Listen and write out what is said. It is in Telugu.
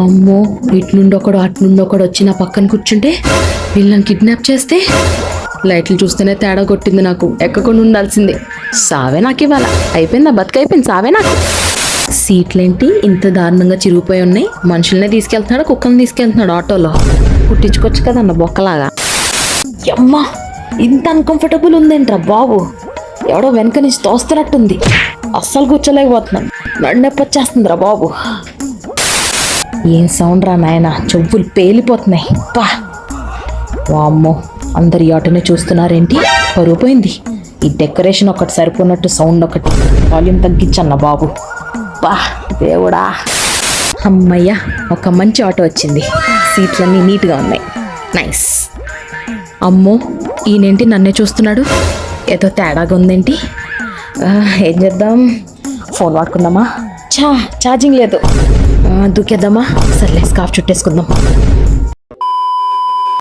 అమ్మో, ఇటు నుండి ఒకడు అటు నుండి ఒకడు వచ్చి నా పక్కన కూర్చుంటే వీళ్ళని కిడ్నాప్ చేస్తే. లైట్లు చూస్తేనే తేడా కొట్టింది నాకు. ఎక్కకుండా ఉండాల్సిందే. సావే నాకు ఇవాళ. అయిపోయిందా బతుకైపోయింది, సావే నాకు. సీట్లేంటి ఇంత దారుణంగా చిరిగిపోయి ఉన్నాయి? మనుషులనే తీసుకెళ్తున్నాడు, కుక్కల్ని తీసుకెళ్తున్నాడు ఆటోలో. కుట్టించుకోవచ్చు కదన్న బొక్కలాగా. అమ్మా, ఇంత అన్కంఫర్టబుల్ ఉందేంట్రా బాబు. ఎవడో వెనక నుంచి తోస్తున్నట్టుంది. అస్సలు కూర్చోలేకపోతున్నాను. నడునొప్పి వచ్చేస్తుందిరా బాబు. ఏం సౌండ్ రా నాయన, చెవులు పేలిపోతున్నాయి. పా వామ్మో, అందరు ఈ ఆటోనే చూస్తున్నారేంటి? పరువు పోయింది. ఈ డెకరేషన్ ఒకటి సరిపోయినట్టు సౌండ్ ఒకటి. వాల్యూమ్ తగ్గించన్న బాబు. పా దేవుడా. అమ్మయ్య, ఒక మంచి ఆటో వచ్చింది. సీట్లన్నీ నీట్గా ఉన్నాయి. నైస్. అమ్మో, ఈయనేంటి నన్నే చూస్తున్నాడు? ఏదో తేడాగా ఉందేంటి? ఏం చేద్దాం? ఫోన్ వాడుకుందామా? ఛార్జింగ్ లేదు. దూకేద్దామా? సర్లే, స్కార్ఫ్ చుట్టేసుకుందాం.